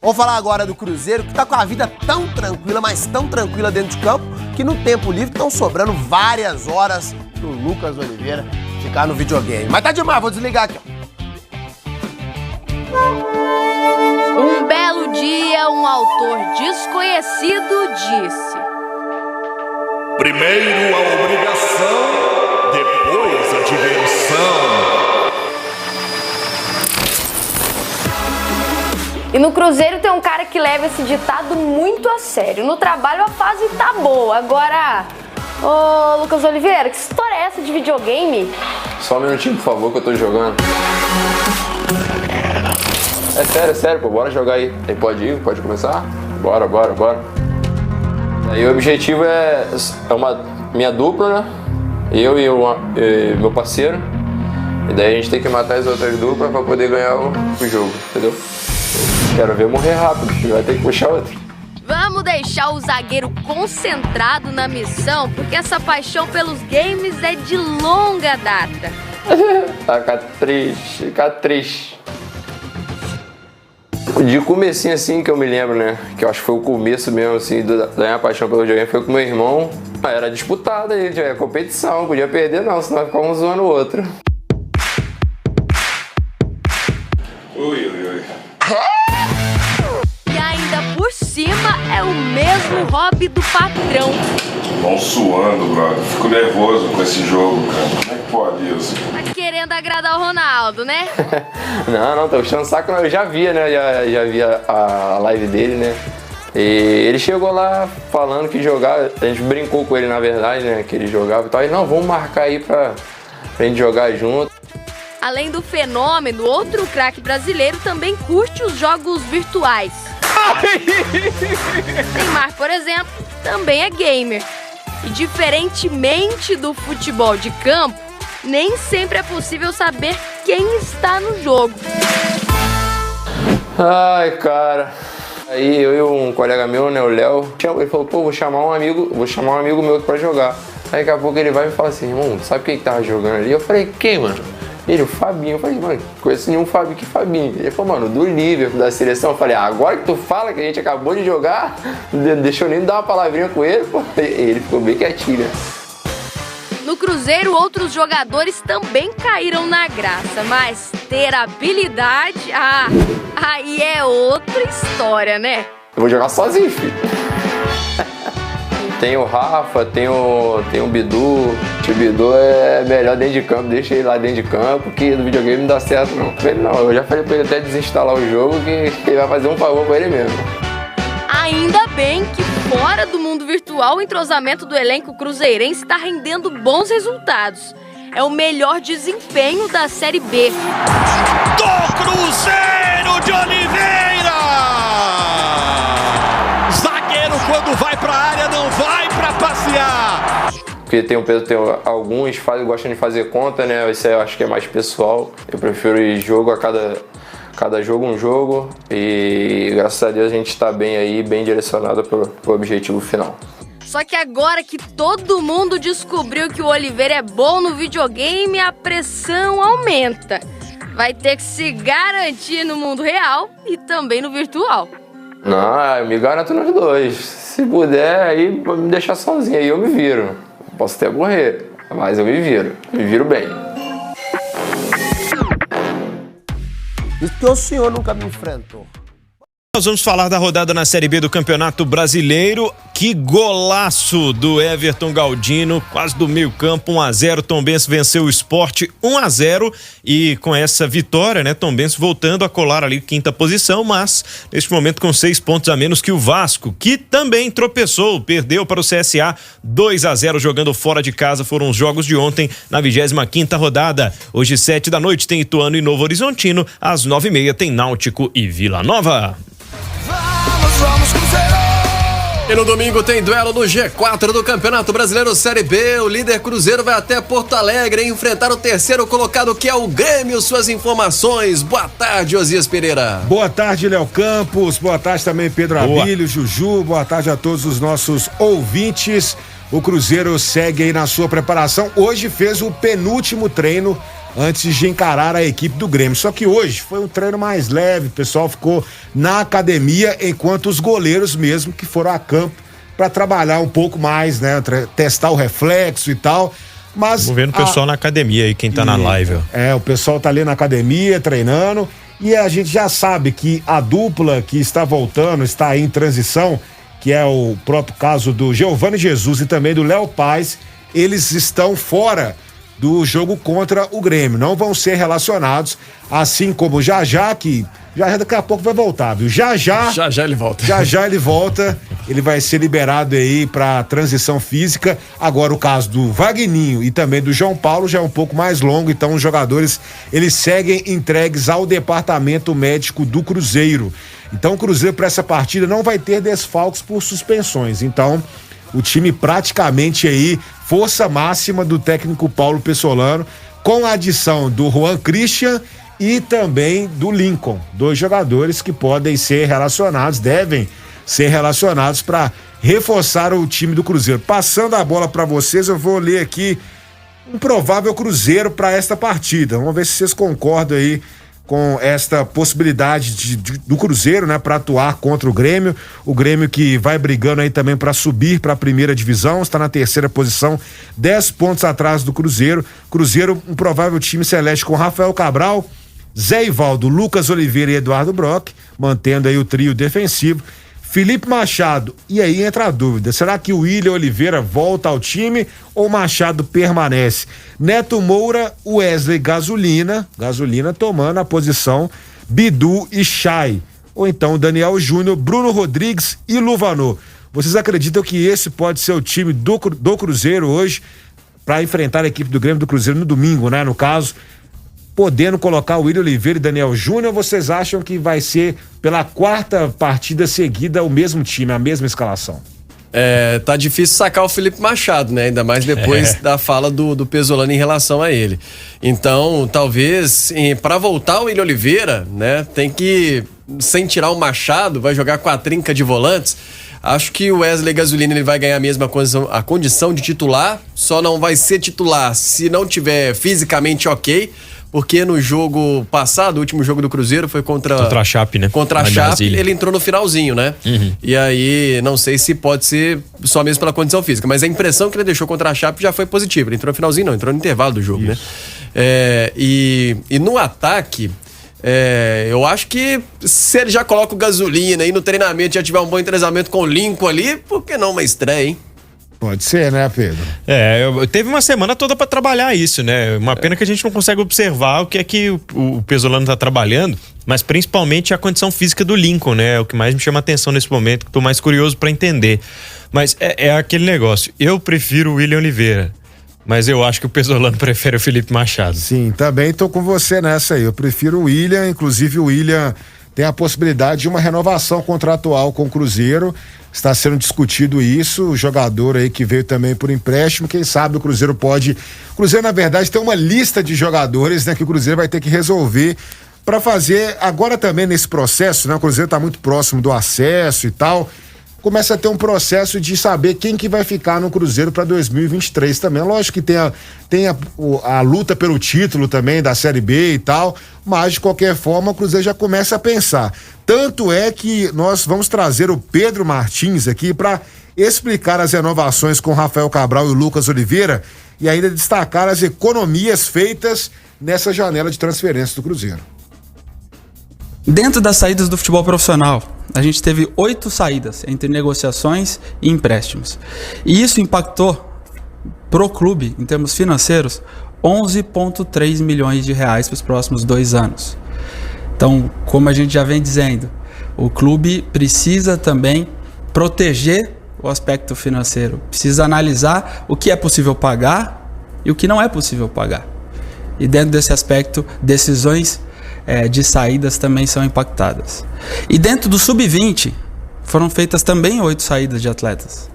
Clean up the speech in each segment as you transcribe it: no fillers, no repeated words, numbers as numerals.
Vamos falar agora do Cruzeiro, que tá com a vida tão tranquila, mas tão tranquila dentro de campo, que no tempo livre estão sobrando várias horas pro Lucas Oliveira ficar no videogame. Mas tá demais, vou desligar aqui, ó. Um belo dia, um autor desconhecido disse: primeiro a obrigação, depois a diversão. E no Cruzeiro tem um cara que leva esse ditado muito a sério. No trabalho a fase tá boa. Agora, ô Lucas Oliveira, que história é essa de videogame? Só um minutinho, por favor, que eu tô jogando. É sério, pô, bora jogar aí. Aí pode ir, pode começar? Bora. Aí o objetivo é uma minha dupla, né? Eu e meu parceiro. E daí a gente tem que matar as outras duplas pra poder ganhar o jogo, entendeu? Quero ver morrer rápido, vai ter que puxar outro. Vamos deixar o zagueiro concentrado na missão, porque essa paixão pelos games é de longa data. Fica triste. De comecinho assim que eu me lembro, né? Que eu acho que foi o começo mesmo, assim, da minha paixão pelo videogame, foi com meu irmão. Era disputada aí, era competição, não podia perder não, senão ia ficar um zoando o outro. Ui. E ainda por cima é o mesmo hobby do patrão. Mão suando, brother. Fico nervoso com esse jogo, cara. Como é que pode isso? Tá querendo agradar o Ronaldo, né? Não, tô puxando saco, eu já via, né? Já via a live dele, né? E ele chegou lá falando que jogava, a gente brincou com ele na verdade, né? Que ele jogava e tal. E não, vamos marcar aí pra gente jogar junto. Além do fenômeno, outro craque brasileiro também curte os jogos virtuais. Neymar, por exemplo, também é gamer. E diferentemente do futebol de campo, nem sempre é possível saber quem está no jogo. Ai, cara. Aí eu e um colega meu, né, o Léo, ele falou, pô, vou chamar um amigo meu pra jogar. Aí daqui a pouco ele vai e fala assim, irmão, sabe quem que tava jogando ali? Eu falei, quem, mano? Ele, o Fabinho. Eu falei, mano, conheço nenhum Fabinho que Fabinho. Ele falou, mano, do Liverpool, da seleção. Eu falei, agora que tu fala que a gente acabou de jogar, deixa eu nem dar uma palavrinha com ele, pô. Ele ficou bem quietinho, né? No Cruzeiro, outros jogadores também caíram na graça, mas ter habilidade, aí é outra história, né? Eu vou jogar sozinho, filho. Tem o Rafa, tem o Bidu. O Bidu é melhor dentro de campo, deixa ele lá dentro de campo, que no videogame não dá certo não. Eu já falei pra ele até desinstalar o jogo, que ele vai fazer um favor pra ele mesmo. Ainda bem que fora do mundo virtual o entrosamento do elenco cruzeirense está rendendo bons resultados. É o melhor desempenho da Série B. Do Cruzeiro de Oliveira! Zagueiro quando vai pra área não vai pra passear. Porque tem alguns gostam de fazer conta, né? Isso aí eu acho que é mais pessoal. Eu prefiro ir jogo a cada jogo um jogo. E graças a Deus a gente está bem aí, bem direcionado pro objetivo final. Só que agora que todo mundo descobriu que o Oliveira é bom no videogame, a pressão aumenta. Vai ter que se garantir no mundo real e também no virtual. Não, eu me garanto nos dois. Se puder, aí me deixar sozinho, aí eu me viro. Posso até morrer, mas eu me viro bem. Isso que o senhor nunca me enfrentou. Nós vamos falar da rodada na Série B do Campeonato Brasileiro. Que golaço do Everton Galdino, quase do meio campo, 1-0. Tombense venceu o Sport 1-0 e com essa vitória, né, Tombense voltando a colar ali quinta posição, mas neste momento com 6 pontos a menos que o Vasco, que também tropeçou, perdeu para o CSA 2-0 jogando fora de casa. Foram os jogos de ontem na 25ª rodada. Hoje 7 da noite tem Ituano e Novo Horizontino, às 9h30 tem Náutico e Vila Nova. Vamos Cruzeiro! E no domingo tem duelo no G4 do Campeonato Brasileiro Série B. O líder Cruzeiro vai até Porto Alegre enfrentar o terceiro colocado, que é o Grêmio. Suas informações. Boa tarde, Osias Pereira. Boa tarde, Léo Campos. Boa tarde também, Pedro Abílio, Juju. Boa tarde a todos os nossos ouvintes. O Cruzeiro segue aí na sua preparação. Hoje fez o penúltimo treino antes de encarar a equipe do Grêmio. Só que hoje foi um treino mais leve, o pessoal ficou na academia, enquanto os goleiros mesmo que foram a campo para trabalhar um pouco mais, né? Testar o reflexo e tal. Mas vamos vendo o pessoal na academia aí, quem tá na live, ó. O pessoal tá ali na academia, treinando, e a gente já sabe que a dupla que está voltando, está aí em transição, que é o próprio caso do Giovani Jesus e também do Léo Paz, eles estão fora do jogo contra o Grêmio, não vão ser relacionados, assim como o Jajá, que já daqui a pouco vai voltar, viu? Já ele volta. Já ele volta, ele vai ser liberado aí pra transição física. Agora o caso do Vagninho e também do João Paulo já é um pouco mais longo, então os jogadores, eles seguem entregues ao departamento médico do Cruzeiro. Então o Cruzeiro para essa partida não vai ter desfalques por suspensões, então o time praticamente aí, força máxima do técnico Paulo Pessolano, com a adição do Juan Christian e também do Lincoln, 2 jogadores que podem ser relacionados, devem ser relacionados para reforçar o time do Cruzeiro. Passando a bola para vocês, eu vou ler aqui um provável Cruzeiro para esta partida. Vamos ver se vocês concordam aí com esta possibilidade do Cruzeiro, né, para atuar contra o Grêmio que vai brigando aí também para subir para a primeira divisão, está na 3ª posição, 10 pontos atrás do Cruzeiro. Um provável time celeste com Rafael Cabral, Zé Ivaldo, Lucas Oliveira e Eduardo Brock, mantendo aí o trio defensivo. Felipe Machado, e aí entra a dúvida, será que o William Oliveira volta ao time ou Machado permanece? Neto Moura, Wesley Gasolina tomando a posição Bidu e Chay, ou então Daniel Júnior, Bruno Rodrigues e Luvanor. Vocês acreditam que esse pode ser o time do Cruzeiro hoje para enfrentar a equipe do Grêmio do Cruzeiro no domingo, né? No caso, podendo colocar o William Oliveira e Daniel Júnior, vocês acham que vai ser pela 4ª partida seguida o mesmo time, a mesma escalação? Tá difícil sacar o Felipe Machado, né? Ainda mais depois da fala do Pesolano em relação a ele. Então, talvez, para voltar o William Oliveira, né? Tem que, sem tirar o Machado, vai jogar com a trinca de volantes. Acho que o Wesley Gasolina ele vai ganhar mesmo a condição de titular, só não vai ser titular se não tiver fisicamente ok, porque no jogo passado, o último jogo do Cruzeiro foi contra a Chape, né? Contra a Chape, ele entrou no finalzinho, né? E aí, não sei se pode ser só mesmo pela condição física, mas a impressão que ele deixou contra a Chape já foi positiva. Ele entrou no finalzinho, não, entrou no intervalo do jogo, né? E no ataque, eu acho que se ele já coloca o Gasolina aí no treinamento, já tiver um bom entrosamento com o Lincoln ali, por que não uma estreia, hein? Pode ser, né, Pedro? Teve uma semana toda pra trabalhar isso, né? Uma pena que a gente não consegue observar o que é que o Pesolano tá trabalhando, mas principalmente a condição física do Lincoln, né? É o que mais me chama a atenção nesse momento, que tô mais curioso pra entender. Mas é aquele negócio, eu prefiro o William Oliveira, mas eu acho que o Pesolano prefere o Felipe Machado. Sim, também tô com você nessa aí, eu prefiro o William, inclusive o William tem a possibilidade de uma renovação contratual com o Cruzeiro, está sendo discutido isso, o jogador aí que veio também por empréstimo, quem sabe o Cruzeiro pode... O Cruzeiro, na verdade, tem uma lista de jogadores, né, que o Cruzeiro vai ter que resolver para fazer, agora também nesse processo, né, o Cruzeiro está muito próximo do acesso e tal, começa a ter um processo de saber quem que vai ficar no Cruzeiro para 2023 também. Lógico que tem a luta pelo título também da Série B e tal, mas de qualquer forma o Cruzeiro já começa a pensar. Tanto é que nós vamos trazer o Pedro Martins aqui para explicar as renovações com Rafael Cabral e o Lucas Oliveira e ainda destacar as economias feitas nessa janela de transferência do Cruzeiro. Dentro das saídas do futebol profissional, a gente teve 8 saídas entre negociações e empréstimos. E isso impactou pro clube, em termos financeiros, 11,3 milhões de reais para os próximos 2 anos. Então, como a gente já vem dizendo, o clube precisa também proteger o aspecto financeiro. Precisa analisar o que é possível pagar e o que não é possível pagar. E dentro desse aspecto, decisões de saídas também são impactadas. E dentro do sub-20 foram feitas também 8 saídas de atletas.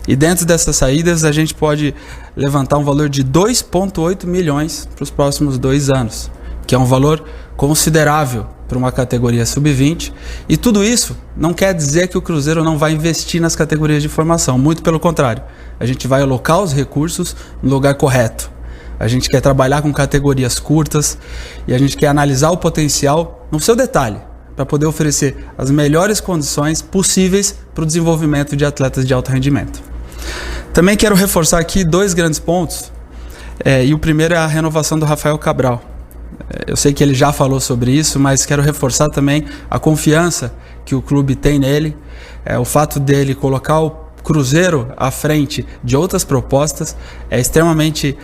E dentro dessas saídas a gente pode levantar um valor de 2,8 milhões para os próximos 2 anos, que é um valor considerável para uma categoria sub-20. E tudo isso não quer dizer que o Cruzeiro não vai investir nas categorias de formação, muito pelo contrário. A gente vai alocar os recursos no lugar correto. A gente quer trabalhar com categorias curtas e a gente quer analisar o potencial no seu detalhe, para poder oferecer as melhores condições possíveis para o desenvolvimento de atletas de alto rendimento. Também quero reforçar aqui 2 grandes pontos, e o primeiro é a renovação do Rafael Cabral. Eu sei que ele já falou sobre isso, mas quero reforçar também a confiança que o clube tem nele, o fato dele colocar o Cruzeiro à frente de outras propostas é extremamente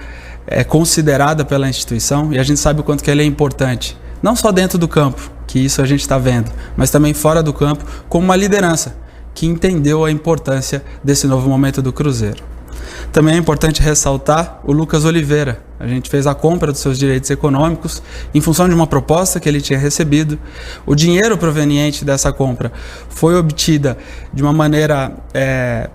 considerada pela instituição, e a gente sabe o quanto que ele é importante, não só dentro do campo, que isso a gente está vendo, mas também fora do campo, como uma liderança que entendeu a importância desse novo momento do Cruzeiro. Também é importante ressaltar o Lucas Oliveira. A gente fez a compra dos seus direitos econômicos em função de uma proposta que ele tinha recebido. O dinheiro proveniente dessa compra foi obtida de uma maneira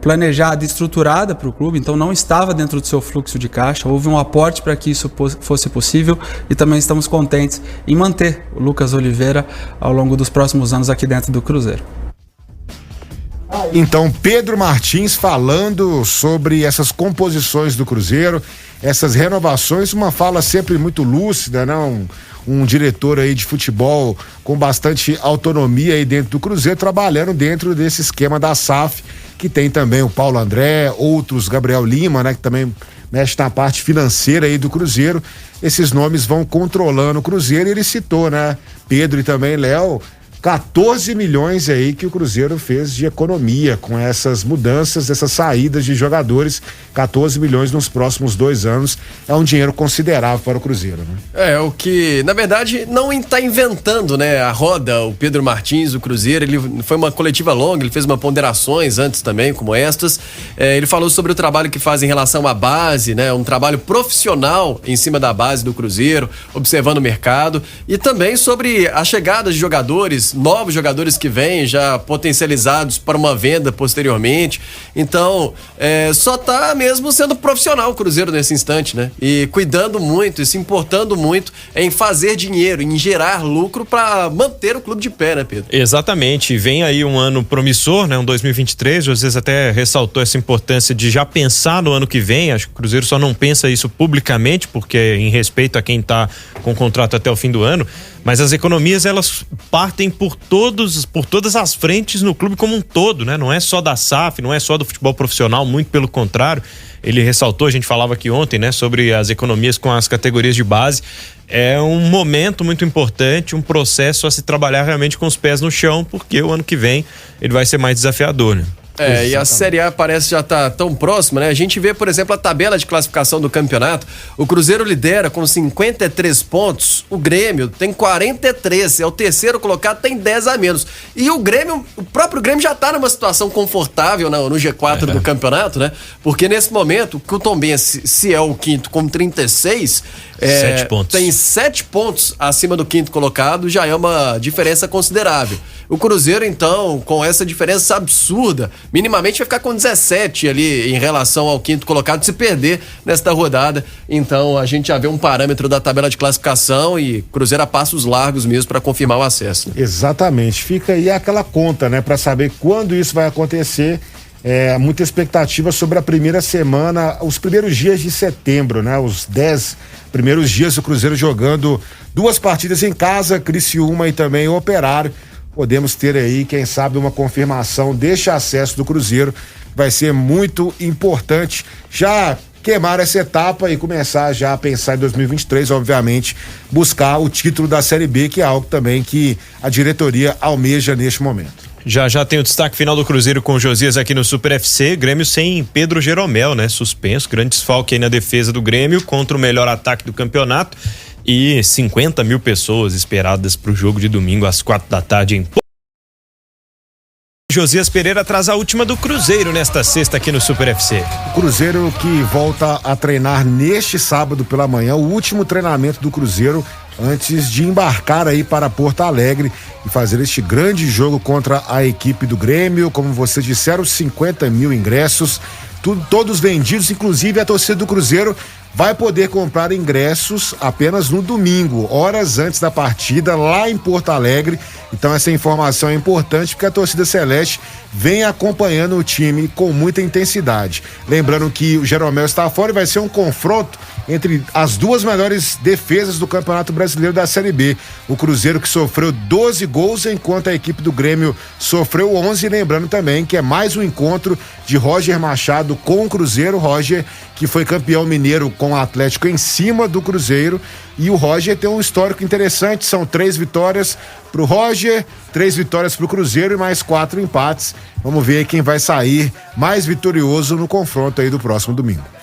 planejada e estruturada para o clube, então não estava dentro do seu fluxo de caixa. Houve um aporte para que isso fosse possível e também estamos contentes em manter o Lucas Oliveira ao longo dos próximos anos aqui dentro do Cruzeiro. Então, Pedro Martins falando sobre essas composições do Cruzeiro, essas renovações, uma fala sempre muito lúcida, né? Um diretor aí de futebol com bastante autonomia aí dentro do Cruzeiro, trabalhando dentro desse esquema da SAF, que tem também o Paulo André, outros, Gabriel Lima, né? Que também mexe na parte financeira aí do Cruzeiro. Esses nomes vão controlando o Cruzeiro, e ele citou, né? Pedro e também Léo, 14 milhões aí que o Cruzeiro fez de economia com essas mudanças, essas saídas de jogadores. 14 milhões nos próximos 2 anos é um dinheiro considerável para o Cruzeiro, né? O que, na verdade, não está inventando, né, a roda, o Pedro Martins, o Cruzeiro. Ele foi uma coletiva longa, ele fez uma ponderações antes também, como estas. Ele falou sobre o trabalho que faz em relação à base, né, um trabalho profissional em cima da base do Cruzeiro, observando o mercado, e também sobre a chegada de jogadores, novos jogadores que vêm já potencializados para uma venda posteriormente. Então, só tá mesmo sendo profissional o Cruzeiro nesse instante, né? E cuidando muito e se importando muito em fazer dinheiro, em gerar lucro para manter o clube de pé, né, Pedro? Exatamente. Vem aí um ano promissor, né? Um 2023. Às vezes até ressaltou essa importância de já pensar no ano que vem. Acho que o Cruzeiro só não pensa isso publicamente, porque é em respeito a quem tá com o contrato até o fim do ano. Mas as economias, elas partem por todas as frentes no clube como um todo, né? Não é só da SAF, não é só do futebol profissional, muito pelo contrário. Ele ressaltou, a gente falava aqui ontem, né? Sobre as economias com as categorias de base. É um momento muito importante, um processo a se trabalhar realmente com os pés no chão, porque o ano que vem ele vai ser mais desafiador, né? E a Série A parece já tá tão próxima, né? A gente vê, por exemplo, a tabela de classificação do campeonato. O Cruzeiro lidera com 53 pontos, o Grêmio tem 43, é o terceiro colocado, tem 10 a menos. E o próprio Grêmio já tá numa situação confortável no G4 do campeonato, né? Porque nesse momento, o Tombense, se é o quinto com 36, 7 pontos. Tem 7 pontos acima do quinto colocado, já é uma diferença considerável. O Cruzeiro, então, com essa diferença absurda, minimamente vai ficar com 17 ali em relação ao quinto colocado, se perder nesta rodada. Então, a gente já vê um parâmetro da tabela de classificação e Cruzeiro a passos largos mesmo para confirmar o acesso. Exatamente. Fica aí aquela conta, né, para saber quando isso vai acontecer. Muita expectativa sobre a primeira semana, os primeiros dias de setembro, né? Os 10 primeiros dias do Cruzeiro jogando 2 partidas em casa, Criciúma e também o Operário. Podemos ter aí, quem sabe, uma confirmação deste acesso do Cruzeiro. Vai ser muito importante já queimar essa etapa e começar já a pensar em 2023, obviamente, buscar o título da Série B, que é algo também que a diretoria almeja neste momento. Já tem o destaque final do Cruzeiro com o Josias aqui no Super FC. Grêmio sem Pedro Jeromel, né? Suspenso, grande desfalque aí na defesa do Grêmio contra o melhor ataque do campeonato. E 50 mil pessoas esperadas para o jogo de domingo às 4 da tarde em Josias Pereira traz a última do Cruzeiro nesta sexta aqui no Super FC. O Cruzeiro que volta a treinar neste sábado pela manhã, o último treinamento do Cruzeiro antes de embarcar aí para Porto Alegre e fazer este grande jogo contra a equipe do Grêmio. Como vocês disseram, 50 mil ingressos, todos vendidos, inclusive a torcida do Cruzeiro vai poder comprar ingressos apenas no domingo, horas antes da partida, lá em Porto Alegre. Então essa informação é importante porque a torcida celeste vem acompanhando o time com muita intensidade. Lembrando que o Jeromel está fora e vai ser um confronto entre as duas melhores defesas do Campeonato Brasileiro da Série B. O Cruzeiro que sofreu 12 gols, enquanto a equipe do Grêmio sofreu 11. Lembrando também que é mais um encontro de Roger Machado com o Cruzeiro. Roger que foi campeão mineiro com o Atlético em cima do Cruzeiro. E o Roger tem um histórico interessante, são 3 vitórias pro Roger, 3 vitórias pro Cruzeiro e mais 4 empates. Vamos ver quem vai sair mais vitorioso no confronto aí do próximo domingo.